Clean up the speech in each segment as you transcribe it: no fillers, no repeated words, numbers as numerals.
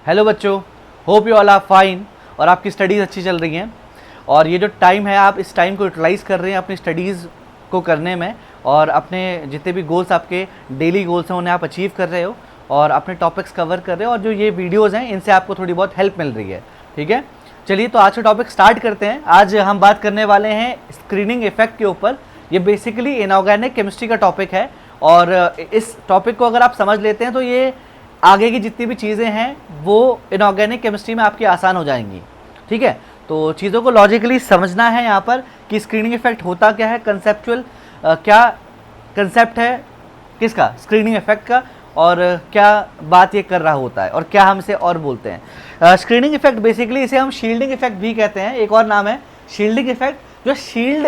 Hello बच्चों, hope you all are fine और आपकी स्टडीज़ अच्छी चल रही हैं। और ये जो टाइम है आप इस टाइम को यूटिलाइज़ कर रहे हैं अपनी स्टडीज़ को करने में, और अपने जितने भी गोल्स आपके डेली गोल्स हैं उन्हें आप अचीव कर रहे हो और अपने टॉपिक्स कवर कर रहे हो, और जो ये वीडियोज़ हैं इनसे आपको थोड़ी बहुत हेल्प मिल रही है। ठीक है, चलिए तो आज का टॉपिक स्टार्ट करते हैं। आज हम बात करने वाले हैं स्क्रीनिंग इफेक्ट के ऊपर। ये बेसिकली इनऑर्गेनिक केमिस्ट्री का टॉपिक है, और इस टॉपिक को अगर आप समझ लेते हैं तो ये आगे की जितनी भी चीज़ें हैं वो इनऑर्गेनिक केमिस्ट्री में आपकी आसान हो जाएंगी। ठीक है, तो चीज़ों को लॉजिकली समझना है यहाँ पर कि स्क्रीनिंग इफेक्ट होता क्या है, कंसेप्चुअल क्या कंसेप्ट है किसका, स्क्रीनिंग इफेक्ट का, और क्या बात ये कर रहा होता है और क्या हम इसे और बोलते हैं। स्क्रीनिंग इफेक्ट बेसिकली इसे हम शील्डिंग इफेक्ट भी कहते हैं, एक और नाम है शील्डिंग इफेक्ट। जो शील्ड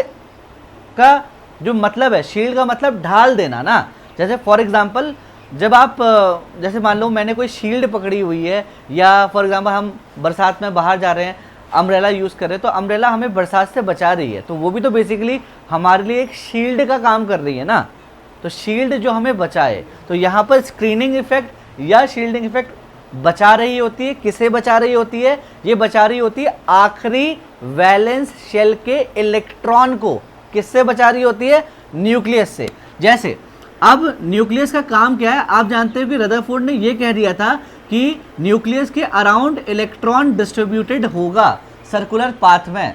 का जो मतलब है, शील्ड का मतलब ढाल देना ना। जैसे फॉर एग्जांपल जब आप जैसे मान लो मैंने कोई शील्ड पकड़ी हुई है, या फॉर एग्जांपल हम बरसात में बाहर जा रहे हैं, अम्ब्रेला यूज़ कर रहे हैं, तो अम्ब्रेला हमें बरसात से बचा रही है, तो वो भी तो बेसिकली हमारे लिए एक शील्ड का काम कर रही है ना। तो शील्ड जो हमें बचाए, तो यहाँ पर स्क्रीनिंग इफेक्ट या शील्डिंग इफेक्ट बचा रही होती है। किसे बचा रही होती है? ये बचा रही होती है आखिरी वैलेंस शेल के इलेक्ट्रॉन को। किससे बचा रही होती है? न्यूक्लियस से। जैसे अब न्यूक्लियस का काम क्या है, आप जानते हो कि रदरफोर्ड ने ये कह दिया था कि न्यूक्लियस के अराउंड इलेक्ट्रॉन डिस्ट्रीब्यूटेड होगा सर्कुलर पाथ में।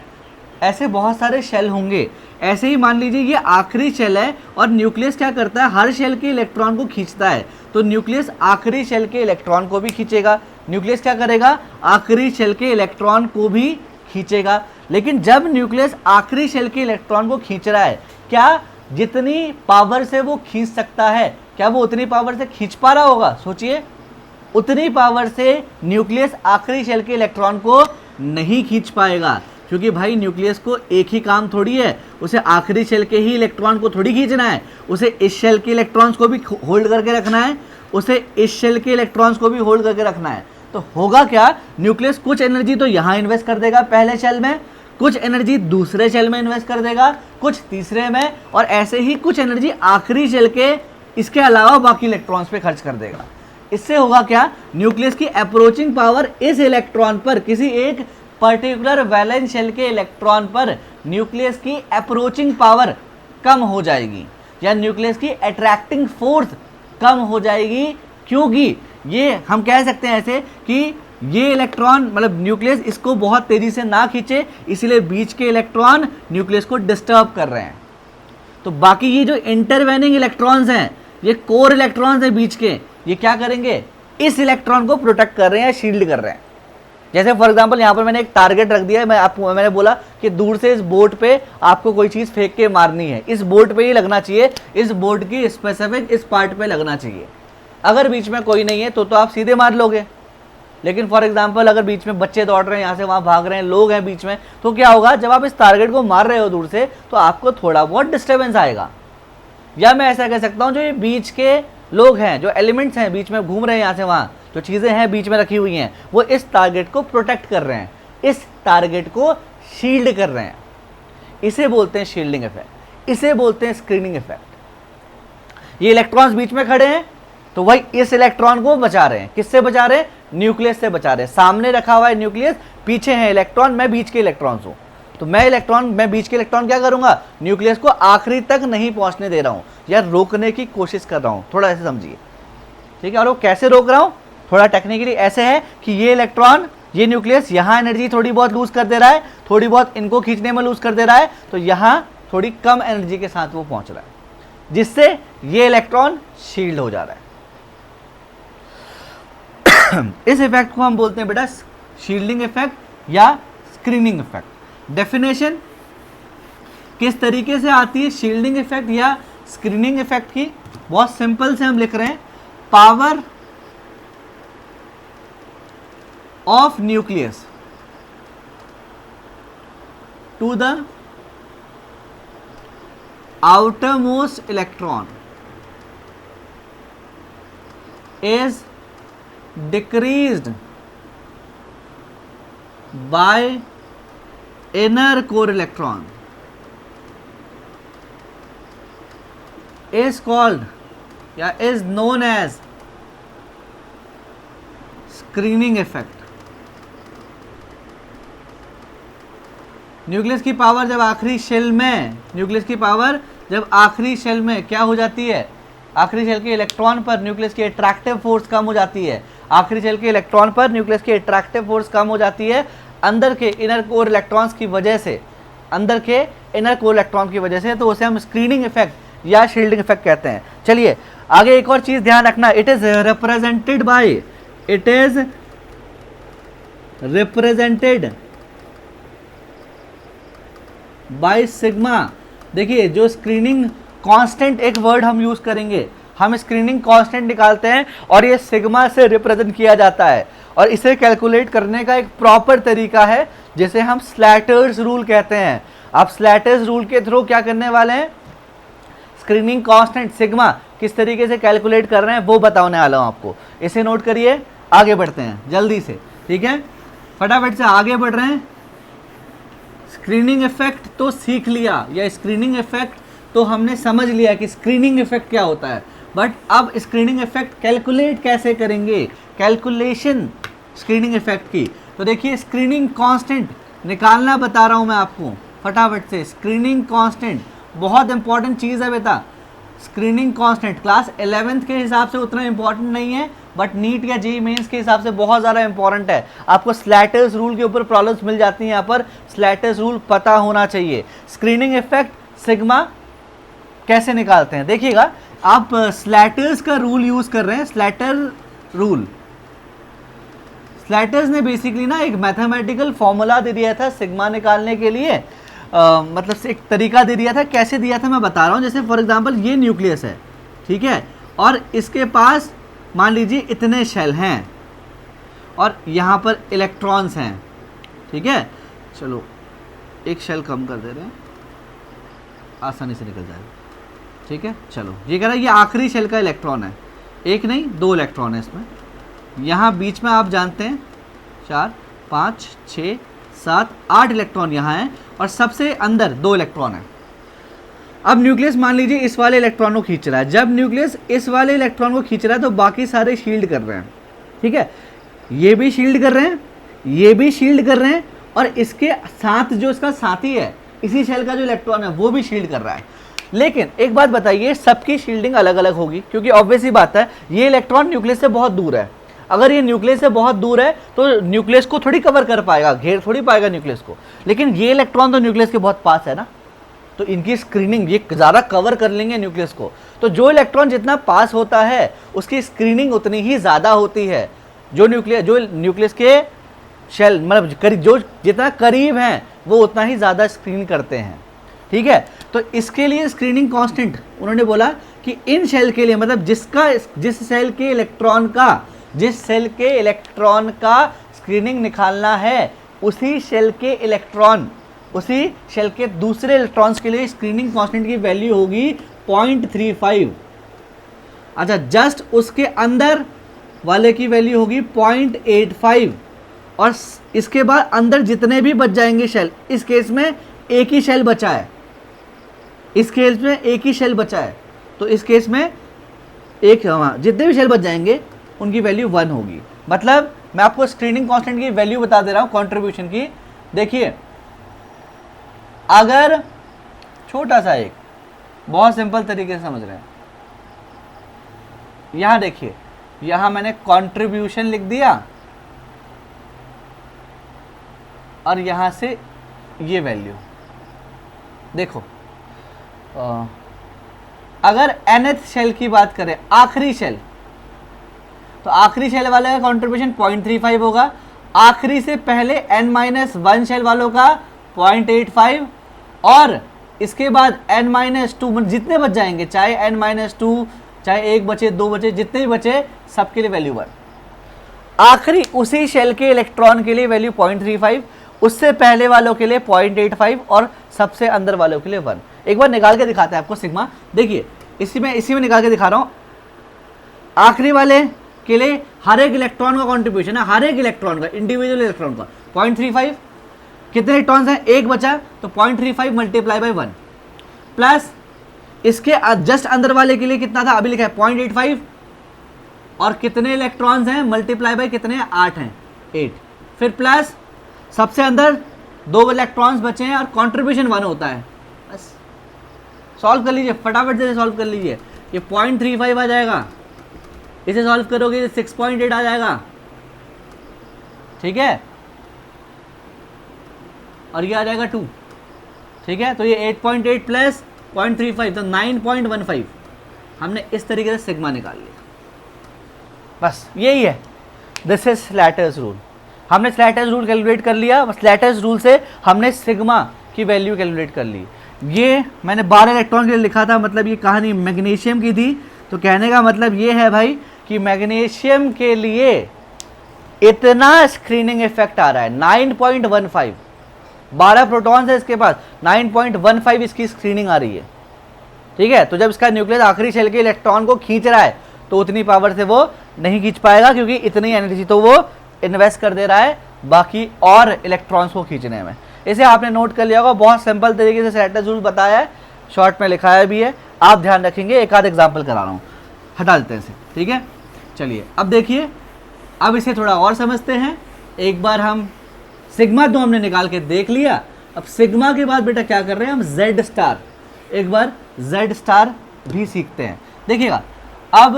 ऐसे बहुत सारे शेल होंगे। ऐसे ही मान लीजिए ये आखिरी शेल है, और न्यूक्लियस क्या करता है, हर शेल के इलेक्ट्रॉन को खींचता है। तो न्यूक्लियस आखिरी शेल के इलेक्ट्रॉन को भी खींचेगा। न्यूक्लियस क्या करेगा? आखिरी शेल के इलेक्ट्रॉन को भी खींचेगा। लेकिन जब न्यूक्लियस आखिरी शेल के इलेक्ट्रॉन को खींच रहा है, क्या जितनी पावर से वो खींच सकता है, क्या वो उतनी पावर से खींच पा रहा होगा? सोचिए, उतनी पावर से न्यूक्लियस आखिरी शेल के इलेक्ट्रॉन को नहीं खींच पाएगा, क्योंकि भाई न्यूक्लियस को एक ही काम थोड़ी है, उसे आखिरी शेल के ही इलेक्ट्रॉन को थोड़ी खींचना है, उसे इस शेल के इलेक्ट्रॉन्स को भी होल्ड करके रखना है, उसे इस शेल के इलेक्ट्रॉन्स को भी होल्ड करके रखना है। तो होगा क्या, न्यूक्लियस कुछ एनर्जी तो यहाँ इन्वेस्ट कर देगा पहले शेल में, कुछ एनर्जी दूसरे शेल में इन्वेस्ट कर देगा, कुछ तीसरे में, और ऐसे ही कुछ एनर्जी आखिरी शेल के इसके अलावा बाकी इलेक्ट्रॉन्स पे खर्च कर देगा। इससे होगा क्या, न्यूक्लियस की अप्रोचिंग पावर इस इलेक्ट्रॉन पर, किसी एक पर्टिकुलर वैलेंस शेल के इलेक्ट्रॉन पर न्यूक्लियस की अप्रोचिंग पावर कम हो जाएगी, या न्यूक्लियस की अट्रैक्टिंग फोर्स कम हो जाएगी। क्योंकि ये हम कह सकते हैं ऐसे कि ये इलेक्ट्रॉन मतलब न्यूक्लियस इसको बहुत तेजी से ना खींचे, इसलिए बीच के इलेक्ट्रॉन न्यूक्लियस को डिस्टर्ब कर रहे हैं। तो बाकी ये जो इंटरवेनिंग इलेक्ट्रॉन्स हैं, ये कोर इलेक्ट्रॉन्स हैं बीच के, ये क्या करेंगे, इस इलेक्ट्रॉन को प्रोटेक्ट कर रहे हैं या शील्ड कर रहे हैं। जैसे फॉर एग्जांपल यहाँ पर मैंने एक टारगेट रख दिया है, मैंने बोला कि दूर से इस बोर्ड पे आपको कोई चीज़ फेंक के मारनी है, इस बोर्ड पे ही लगना चाहिए, इस बोर्ड की स्पेसिफिक इस पार्ट पे लगना चाहिए। अगर बीच में कोई नहीं है तो आप सीधे मार लोगे। लेकिन फॉर एग्जांपल अगर बीच में बच्चे दौड़ रहे हैं, यहाँ से वहाँ भाग रहे हैं, लोग हैं बीच में, तो क्या होगा, जब आप इस टारगेट को मार रहे हो दूर से, तो आपको थोड़ा बहुत डिस्टर्बेंस आएगा। या मैं ऐसा कह सकता हूँ, जो ये बीच के लोग हैं, जो एलिमेंट्स हैं बीच में घूम रहे हैं, यहाँ से वहाँ जो चीज़ें हैं बीच में रखी हुई हैं, वो इस टारगेट को प्रोटेक्ट कर रहे हैं, इस टारगेट को शील्ड कर रहे हैं। इसे बोलते हैं शील्डिंग इफेक्ट, इसे बोलते हैं स्क्रीनिंग इफेक्ट। ये इलेक्ट्रॉन्स बीच में खड़े हैं, तो वही इस इलेक्ट्रॉन को बचा रहे हैं। किससे बचा रहे हैं? न्यूक्लियस से बचा रहे हैं। सामने रखा हुआ है न्यूक्लियस, पीछे है इलेक्ट्रॉन, मैं बीच के इलेक्ट्रॉन्स हूँ। तो मैं बीच के इलेक्ट्रॉन क्या करूंगा, न्यूक्लियस को आखिरी तक नहीं पहुंचने दे रहा हूं, या रोकने की कोशिश कर रहा हूं। थोड़ा ऐसे समझिए, ठीक है। और वो कैसे रोक रहा हूं, थोड़ा टेक्निकली ऐसे है कि ये इलेक्ट्रॉन, ये न्यूक्लियस यहाँ एनर्जी थोड़ी बहुत लूज कर दे रहा है, थोड़ी बहुत इनको खींचने में लूज कर दे रहा है, तो यहाँ थोड़ी कम एनर्जी के साथ वो पहुंच रहा है, जिससे ये इलेक्ट्रॉन शील्ड हो जा रहा है। इस इफेक्ट को हम बोलते हैं बेटा शील्डिंग इफेक्ट या स्क्रीनिंग इफेक्ट। डेफिनेशन किस तरीके से आती है शील्डिंग इफेक्ट या स्क्रीनिंग इफेक्ट की, बहुत सिंपल से हम लिख रहे हैं, power of nucleus to the outermost electron is decreased by inner core electron is called या is known as screening effect. Nucleus की पावर जब आखिरी शेल में, न्यूक्लियस की पावर जब आखिरी शेल में क्या हो जाती है, आखिरी शेल के इलेक्ट्रॉन पर न्यूक्लियस की अट्रैक्टिव फोर्स कम हो जाती है, आखिरी शेल के इलेक्ट्रॉन पर न्यूक्लियस की अट्रैक्टिव फोर्स कम हो जाती है अंदर के इनर कोर इलेक्ट्रॉन्स की वजह से, अंदर के इनर कोर इलेक्ट्रॉन की वजह से, तो उसे हम स्क्रीनिंग इफेक्ट या शील्डिंग इफेक्ट कहते हैं। चलिए आगे एक और चीज ध्यान रखना, it is represented by, it is represented by sigma. देखिए जो स्क्रीनिंग कांस्टेंट, एक वर्ड हम यूज करेंगे, हम स्क्रीनिंग कांस्टेंट निकालते हैं और ये सिग्मा से रिप्रेजेंट किया जाता है, और इसे कैलकुलेट करने का एक प्रॉपर तरीका है जिसे हम स्लैटर्स रूल कहते हैं। आप स्लैटर्स रूल के थ्रू क्या करने वाले हैं, स्क्रीनिंग कांस्टेंट सिग्मा किस तरीके से कैलकुलेट कर रहे हैं वो बताने वाला हूं आपको। इसे नोट करिए, आगे बढ़ते हैं जल्दी से, ठीक है, फटाफट से आगे बढ़ रहे हैं। स्क्रीनिंग इफेक्ट तो सीख लिया, या स्क्रीनिंग इफेक्ट तो हमने समझ लिया कि स्क्रीनिंग इफेक्ट क्या होता है, बट अब स्क्रीनिंग इफेक्ट कैलकुलेट कैसे करेंगे, कैलकुलेशन स्क्रीनिंग इफेक्ट की। तो देखिए स्क्रीनिंग कांस्टेंट निकालना बता रहा हूं मैं आपको फटाफट से। स्क्रीनिंग कांस्टेंट बहुत इंपॉर्टेंट चीज़ है बेटा। स्क्रीनिंग कांस्टेंट क्लास 11th के हिसाब से उतना इंपॉर्टेंट नहीं है, बट नीट या जेईई मेंस के हिसाब से बहुत ज़्यादा इंपॉर्टेंट है। आपको स्लैटर्स रूल के ऊपर प्रॉब्लम्स मिल जाती हैं, यहाँ पर स्लैटर्स रूल पता होना चाहिए। स्क्रीनिंग इफेक्ट सिग्मा कैसे निकालते हैं देखिएगा, आप स्लैटर्स का रूल यूज कर रहे हैं, स्लैटर रूल। स्लैटर्स ने बेसिकली ना एक मैथमेटिकल फॉर्मूला दे दिया था सिग्मा निकालने के लिए, मतलब से एक तरीका दे दिया था। कैसे दिया था मैं बता रहा हूँ। जैसे फॉर एग्जांपल ये न्यूक्लियस है, ठीक है, और इसके पास मान लीजिए इतने शेल हैं और यहाँ पर इलेक्ट्रॉन्स हैं, ठीक है। चलो एक शेल कम कर दे रहे हैं, आसानी से निकल जाएगा, ठीक है। चलो ये कह रहा है ये आखिरी शेल का इलेक्ट्रॉन है, एक नहीं 2 इलेक्ट्रॉन है इसमें। यहाँ बीच में आप जानते हैं 4 5 6 7 8 इलेक्ट्रॉन यहाँ हैं, और सबसे अंदर 2 इलेक्ट्रॉन है। अब न्यूक्लियस मान लीजिए इस वाले इलेक्ट्रॉन को खींच रहा है। जब न्यूक्लियस इस वाले इलेक्ट्रॉन को खींच रहा है तो बाकी सारे शील्ड कर रहे हैं, ठीक है। ये भी शील्ड कर रहे हैं, ये भी शील्ड कर रहे हैं, और इसके साथ जो इसका साथी है इसी शेल का जो इलेक्ट्रॉन है वो भी शील्ड कर रहा है। लेकिन एक बात बताइए, सबकी शील्डिंग अलग अलग होगी, क्योंकि ऑब्वियस ही बात है ये इलेक्ट्रॉन न्यूक्लियस से बहुत दूर है। अगर ये न्यूक्लियस से बहुत दूर है तो न्यूक्लियस को थोड़ी कवर कर पाएगा, घेर थोड़ी पाएगा न्यूक्लियस को। लेकिन ये इलेक्ट्रॉन तो न्यूक्लियस के बहुत पास है ना, तो इनकी स्क्रीनिंग ये ज़्यादा कवर कर लेंगे न्यूक्लियस को। तो जो इलेक्ट्रॉन जितना पास होता है उसकी स्क्रीनिंग उतनी ही ज़्यादा होती है। जो न्यूक्लियस के शेल मतलब जो जितना करीब हैं वो उतना ही ज़्यादा स्क्रीन करते हैं, ठीक है। तो इसके लिए स्क्रीनिंग कांस्टेंट उन्होंने बोला कि इन शेल के लिए, मतलब जिस सेल के इलेक्ट्रॉन का स्क्रीनिंग निकालना है, उसी शेल के दूसरे इलेक्ट्रॉन्स के लिए स्क्रीनिंग कांस्टेंट की वैल्यू होगी 0.35। अच्छा, जस्ट उसके अंदर वाले की वैल्यू होगी 0.85, और इसके बाद अंदर जितने भी बच जाएंगे शेल, इस केस में एक ही शेल बचा है, इस केस में एक ही शेल बचा है, तो इस केस में जितने भी शेल बच जाएंगे उनकी वैल्यू 1 होगी। मतलब मैं आपको स्क्रीनिंग कांस्टेंट की वैल्यू बता दे रहा हूं कंट्रीब्यूशन की। देखिए अगर छोटा सा एक बहुत सिंपल तरीके से समझ रहे हैं, यहां देखिए, यहां मैंने कंट्रीब्यूशन लिख दिया और यहां से ये वैल्यू देखो। अगर nth शेल की बात करें, आखिरी शेल, तो आखिरी शेल वाले का कंट्रीब्यूशन 0.35 होगा। आखिरी से पहले n-1 शेल वालों का 0.85, और इसके बाद n-2 जितने बच जाएंगे, चाहे n-2 चाहे 1 बचे 2 बचे, जितने भी बचे सबके लिए वैल्यू 1। आखिरी उसी शेल के इलेक्ट्रॉन के लिए वैल्यू 0.35, उससे पहले वालों के लिए 0.85 और सबसे अंदर वालों के लिए 1। एक बार निकाल के दिखाते हैं आपको सिग्मा। देखिए इसी में निकाल के दिखा रहा हूं। आखिरी वाले के लिए हर एक इलेक्ट्रॉन का कंट्रीब्यूशन है, हर एक इलेक्ट्रॉन का, इंडिविजुअल इलेक्ट्रॉन का 0.35। कितने इलेक्ट्रॉन्स हैं, एक बचा, तो 0.35 मल्टीप्लाई बाई 1, प्लस इसके जस्ट अंदर वाले के लिए कितना था, अभी लिखा है 0.85, और कितने इलेक्ट्रॉन्स हैं, मल्टीप्लाई बाय कितने हैं, 8 हैं, 8, फिर प्लस सबसे अंदर 2 इलेक्ट्रॉन्स बचे हैं और कॉन्ट्रीब्यूशन 1 होता है। बस सॉल्व कर लीजिए, फटाफट से सॉल्व कर लीजिए। ये 0.35 आ जाएगा, इसे सॉल्व करोगे 6.8 आ जाएगा, ठीक है, और ये आ जाएगा 2, ठीक है। तो ये 8.8 प्लस 0.35 तो 9.15 हमने इस तरीके से सिग्मा निकाल लिया। बस यही है, दिस इज स्लैटर्स रूल। हमने स्लैटर्स रूल कैलकुलेट कर लिया, स्लैटर्स रूल से हमने सिग्मा की वैल्यू कैलकुलेट कर ली। ये मैंने 12 इलेक्ट्रॉन के लिए लिखा था, मतलब ये कहानी मैग्नीशियम की थी। तो कहने का मतलब ये है भाई कि मैग्नीशियम के लिए इतना स्क्रीनिंग इफेक्ट आ रहा है, 9.15, 12 प्रोटॉन्स है इसके पास, 9.15 इसकी स्क्रीनिंग आ रही है, ठीक है। तो जब इसका न्यूक्लियस आखिरी शेल के इलेक्ट्रॉन को खींच रहा है तो उतनी पावर से वो नहीं खींच पाएगा, क्योंकि इतनी एनर्जी तो वो इन्वेस्ट कर दे रहा है बाकी और इलेक्ट्रॉन्स को खींचने में। इसे आपने नोट कर लिया होगा, बहुत सिंपल तरीके से स्लैटर्स रूल बताया है, शॉर्ट में लिखाया भी है, आप ध्यान रखेंगे। एक आध एग्जाम्पल करा रहा हूँ, हटा देते हैं इसे, ठीक है। चलिए अब देखिए, अब इसे थोड़ा और समझते हैं। एक बार हम सिग्मा तो हमने निकाल के देख लिया, अब सिग्मा के बाद बेटा क्या कर रहे हैं हम, जेड स्टार, एक बार जेड स्टार भी सीखते हैं। देखिएगा अब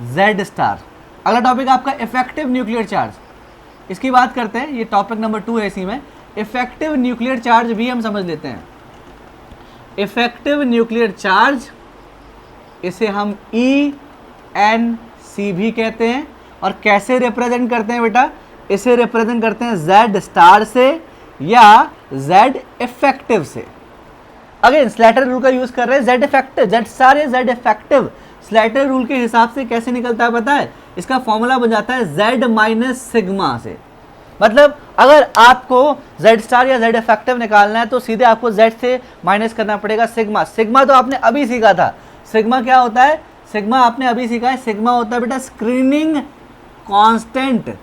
जेड स्टार, अगला टॉपिक आपका इफेक्टिव न्यूक्लियर चार्ज, इसकी बात करते हैं। ये टॉपिक नंबर 2 है, इसी में इफेक्टिव न्यूक्लियर चार्ज भी हम समझ लेते हैं। इफेक्टिव न्यूक्लियर चार्ज, इसे हम ENC भी कहते हैं। और कैसे रिप्रेजेंट करते हैं बेटा, इसे रिप्रेजेंट करते हैं जेड स्टार से या जेड इफेक्टिव से। अगेन स्लैटर रूल का यूज कर रहे हैं, जेड इफेक्टिव, जेड स्टार या जेड इफेक्टिव। स्लैटर रूल के हिसाब से कैसे निकलता है पता है, इसका फॉर्मूला बन जाता है Z माइनस सिग्मा से। मतलब अगर आपको Z स्टार या Z इफेक्टिव निकालना है तो सीधे आपको Z से माइनस करना पड़ेगा सिग्मा। सिग्मा तो आपने अभी सीखा था, सिग्मा क्या होता है, सिग्मा आपने अभी सीखा है, सिग्मा होता है बेटा स्क्रीनिंग कांस्टेंट,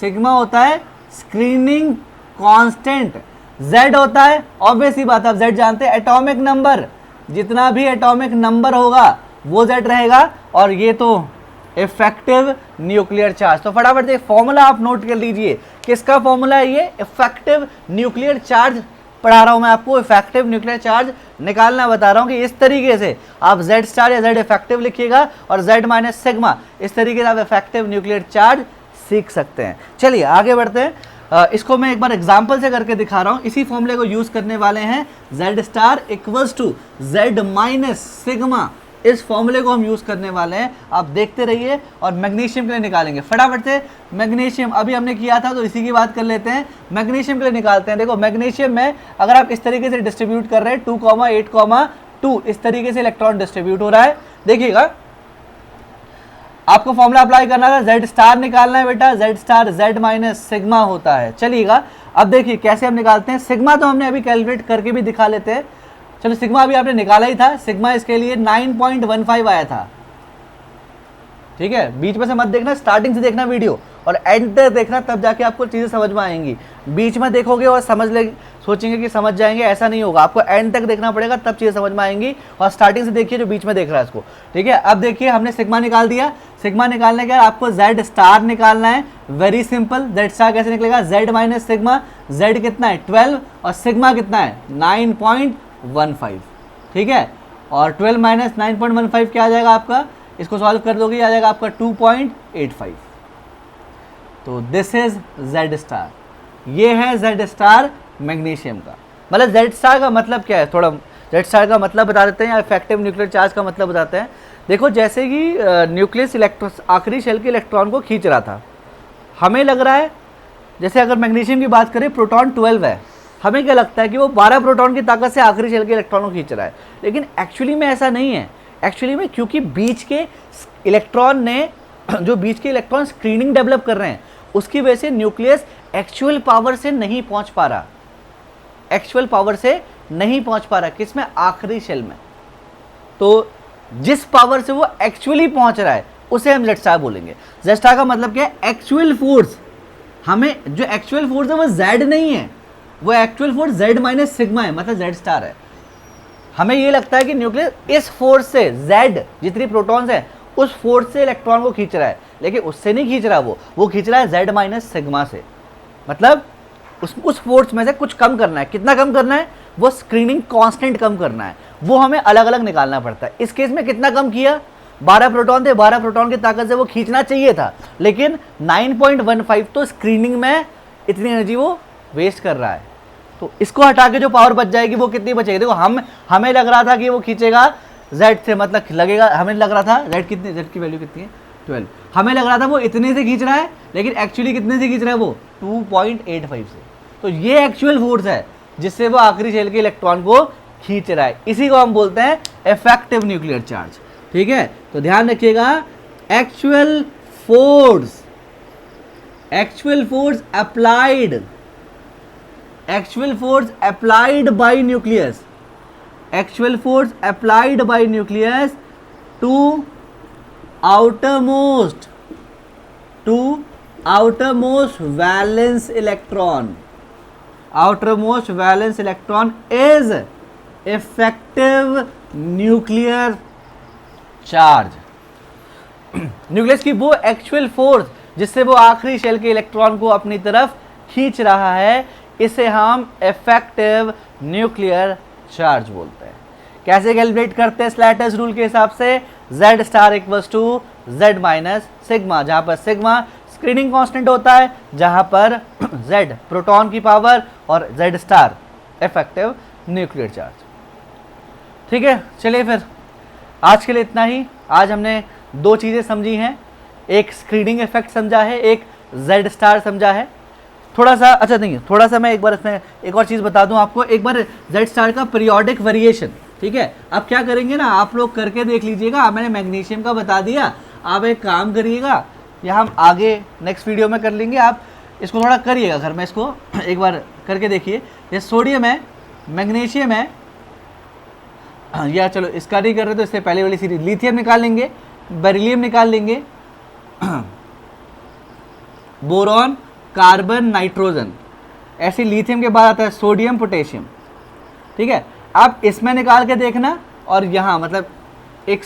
सिग्मा होता है स्क्रीनिंग कांस्टेंट। Z होता है ऑब्वियस ही बात, आप Z जानते हैं, एटॉमिक नंबर, जितना भी एटॉमिक नंबर होगा वो Z रहेगा, और ये तो इफेक्टिव न्यूक्लियर चार्ज। तो फटाफट से फॉर्मूला आप नोट कर लीजिए, किसका फॉर्मूला है ये, इफेक्टिव न्यूक्लियर चार्ज पढ़ा रहा हूं मैं आपको, इफेक्टिव न्यूक्लियर चार्ज निकालना बता रहा हूं कि इस तरीके से आप Z स्टार या Z इफेक्टिव लिखिएगा और Z माइनस सिग्मा, इस तरीके से आप इफेक्टिव न्यूक्लियर चार्ज सीख सकते हैं। चलिए आगे बढ़ते हैं, इसको मैं एक बार एग्जाम्पल से करके दिखा रहा हूं। इसी फॉर्मूले को यूज करने वाले हैं, Z star equals to Z minus sigma, इस फॉर्मूले को हम यूज करने वाले हैं, आप देखते रहिए। और मैग्नीशियम के लिए निकालेंगे फटाफट से। मैग्नीशियम अभी हमने किया था तो इसी की बात कर लेते हैं, मैग्नीशियम के लिए निकालते हैं। देखो मैग्नीशियम में अगर आप इस तरीके से डिस्ट्रीब्यूट कर रहे हैं 2,8,2, इस तरीके से इलेक्ट्रॉन डिस्ट्रीब्यूट हो रहा है। देखिएगा आपको फॉर्मूला अप्लाई करना था, Z स्टार निकालना है बेटा, Z star Z minus sigma होता है। चलिएगा अब देखिए कैसे हम निकालते हैं। सिग्मा तो हमने अभी कैलकुलेट करके भी दिखा लेते हैं, चलो सिग्मा अभी आपने निकाला ही था, सिग्मा इसके लिए 9.15 आया था, ठीक है। बीच में से मत देखना, स्टार्टिंग से देखना वीडियो और एंड तक देखना, तब जाके आपको चीज़ें समझ में आएंगी। बीच में देखोगे और समझ ले सोचेंगे कि समझ जाएंगे, ऐसा नहीं होगा, आपको एंड तक देखना पड़ेगा तब चीज़ें समझ में आएंगी। और स्टार्टिंग से देखिए जो बीच में देख रहा है इसको, ठीक है। अब देखिए हमने सिग्मा निकाल दिया, सिग्मा निकालने के बाद आपको Z स्टार निकालना है, वेरी सिंपल। Z स्टार कैसे निकलेगा, Z माइनस सिग्मा, Z कितना है 12 और सिग्मा कितना है 9.15, ठीक है। और 12 माइनस 9.15 क्या आ जाएगा आपका, इसको सॉल्व कर दोगे आ जाएगा आपका 2.85। तो दिस इज Z स्टार, ये है Z स्टार मैग्नीशियम का। मतलब Z स्टार का मतलब क्या है, थोड़ा Z स्टार का मतलब बता देते हैं या इफेक्टिव न्यूक्लियर चार्ज का मतलब बताते हैं। देखो जैसे कि न्यूक्लियस इलेक्ट्रॉन आखिरी शेल के इलेक्ट्रॉन को खींच रहा था, हमें लग रहा है जैसे अगर मैग्नीशियम की बात करें प्रोटॉन 12 है, हमें क्या लगता है कि वो 12 प्रोटॉन की ताकत से आखिरी शेल के इलेक्ट्रॉन को खींच रहा है, लेकिन एक्चुअली में ऐसा नहीं है। एक्चुअली में क्योंकि बीच के इलेक्ट्रॉन ने जो बीच के इलेक्ट्रॉन स्क्रीनिंग डेवलप कर रहे हैं उसकी वजह से न्यूक्लियस एक्चुअल पावर से नहीं पहुंच पा रहा, एक्चुअल पावर से नहीं पहुंच पा रहा, किसमें, आखिरी शेल में। तो जिस पावर से वो एक्चुअली पहुंच रहा है उसे हम Z स्टार बोलेंगे। Z स्टार का मतलब क्या है, एक्चुअल फोर्स। हमें जो एक्चुअल फोर्स है वो Z नहीं है, वो actual force Z minus sigma है, मतलब Z स्टार है। हमें ये लगता है कि न्यूक्लियस इस फोर्स से Z जितनी प्रोटॉन्स है उस फोर्स से इलेक्ट्रॉन को खींच रहा है, लेकिन उससे नहीं खींच रहा, वो खींच रहा है Z माइनस सिग्मा से। मतलब उस फोर्स में से कुछ कम करना है। कितना कम करना है? वो स्क्रीनिंग कांस्टेंट कम करना है, वो हमें अलग अलग निकालना पड़ता है। इस केस में कितना कम किया? 12 प्रोटॉन थे, 12 प्रोटॉन की ताकत से वो खींचना चाहिए था, लेकिन 9.15 तो स्क्रीनिंग में इतनी एनर्जी वो वेस्ट कर रहा है। तो इसको हटा के जो पावर बच जाएगी वो कितनी बचेगी? देखो हमें लग रहा था कि वो खींचेगा Z से, मतलब लगेगा, हमें लग रहा था Z की वैल्यू कितनी है? 12। हमें लग रहा था वो इतने से खींच रहा है, लेकिन एक्चुअली कितने से खींच रहा है? वो 2.85 से। तो ये एक्चुअल फोर्स है जिससे वो आखिरी शेल के इलेक्ट्रॉन को खींच रहा है। इसी को हम बोलते हैं इफेक्टिव न्यूक्लियर चार्ज। ठीक है, तो ध्यान रखिएगा, actual force applied by nucleus to outermost valence electron is effective nuclear charge। Nucleus की वो एक्चुअल फोर्स जिससे वो आखिरी शेल के इलेक्ट्रॉन को अपनी तरफ खींच रहा है, इसे हम इफेक्टिव न्यूक्लियर चार्ज बोलते हैं। कैसे कैलकुलेट करते हैं? स्लैटर्स रूल के हिसाब से Z star equals to Z minus sigma, जहां पर सिग्मा स्क्रीनिंग कांस्टेंट होता है, जहां पर Z प्रोटॉन की पावर और Z star effective nuclear charge. ठीक है, चलिए फिर आज के लिए इतना ही। आज हमने दो चीज़ें समझी हैं, एक स्क्रीनिंग इफेक्ट समझा है, एक Z स्टार समझा है। थोड़ा सा अच्छा नहीं, थोड़ा सा मैं एक बार इसमें एक और चीज़ बता दूं आपको, एक बार Z स्टार का पीरियोडिक वेरिएशन। ठीक है, अब क्या करेंगे ना, आप लोग करके देख लीजिएगा। मैंने मैग्नीशियम का बता दिया, आप एक काम करिएगा, या हम आगे नेक्स्ट वीडियो में कर लेंगे, आप इसको थोड़ा करिएगा घर में, इसको एक बार करके देखिए। ये सोडियम है, मैग्नीशियम है, या चलो इसका नहीं कर रहे तो इससे पहले वाली सीरीज, लिथियम निकाल लेंगे, बेरिलियम निकाल लेंगे, बोरॉन, कार्बन, नाइट्रोजन, ऐसे लिथियम के बाद आता है सोडियम, पोटेशियम। ठीक है, आप इसमें निकाल के देखना, और यहाँ मतलब एक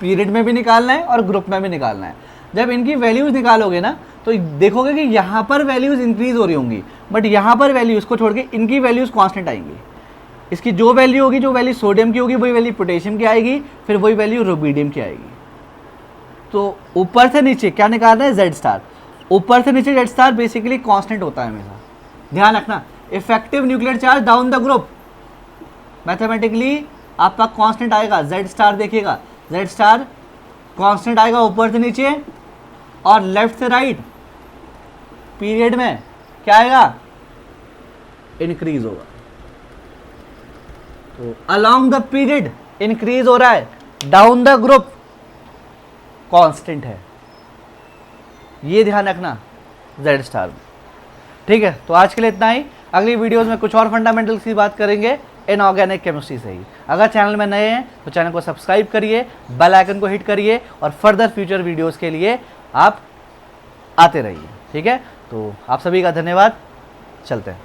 पीरियड में भी निकालना है और ग्रुप में भी निकालना है। जब इनकी वैल्यूज़ निकालोगे ना तो देखोगे कि यहाँ पर वैल्यूज़ इंक्रीज हो रही होंगी, बट यहाँ पर वैल्यूज़ को छोड़ के इनकी वैल्यूज़ कांस्टेंट आएंगी। इसकी जो वैल्यू होगी, जो वैल्यू सोडियम की होगी, वही वैल्यू पोटेशियम की आएगी, फिर वही वैल्यू रुबिडियम की आएगी। तो ऊपर से नीचे क्या निकालना है? Z star. ऊपर से नीचे Z स्टार बेसिकली कांस्टेंट होता है हमेशा, ध्यान रखना। Effective nuclear charge down the group mathematically आपका कांस्टेंट आएगा। Z स्टार देखिएगा, Z स्टार कांस्टेंट आएगा ऊपर से नीचे, और लेफ्ट से राइट पीरियड में क्या आएगा? इंक्रीज होगा। तो अलोंग द पीरियड इंक्रीज हो रहा है, डाउन द ग्रुप कांस्टेंट है, ये ध्यान रखना Z स्टार में। ठीक है, तो आज के लिए इतना ही। अगली वीडियोस में कुछ और फंडामेंटल्स की बात करेंगे इनऑर्गेनिक केमिस्ट्री से ही। अगर चैनल में नए हैं तो चैनल को सब्सक्राइब करिए, बेल आइकन को हिट करिए, और फर्दर फ्यूचर वीडियोस के लिए आप आते रहिए। ठीक है, तो आप सभी का धन्यवाद, चलते हैं।